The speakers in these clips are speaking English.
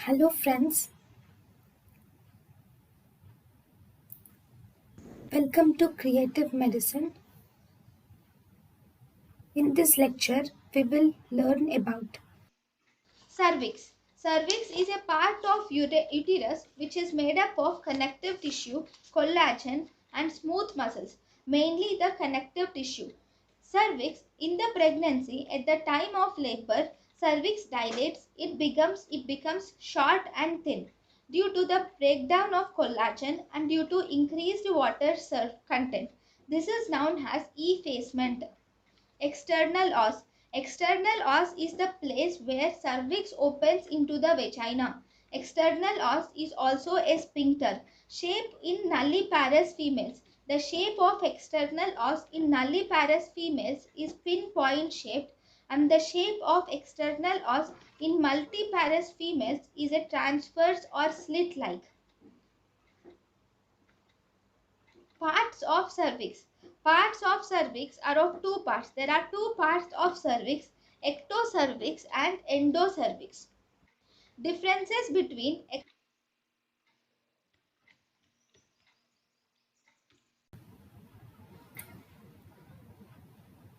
Hello, friends. Welcome to Creative Medicine. In this lecture, we will learn about Cervix. Cervix is a part of uterus which is made up of connective tissue, collagen, and smooth muscles, mainly the connective tissue. Cervix in the pregnancy at the time of labor, cervix dilates, it becomes short and thin due to the breakdown of collagen and due to increased water content. This is known as effacement. External os. External os is the place where cervix opens into the vagina. External os is also a sphincter. Shape in nulliparous females. The shape of external os in nulliparous females is pinpoint shaped, and the shape of external os in multiparous females is a transverse or slit like. Parts of cervix. Parts of cervix are of two parts. There are two parts of cervix, ectocervix and endocervix. Differences between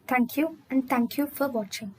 thank you and thank you for watching.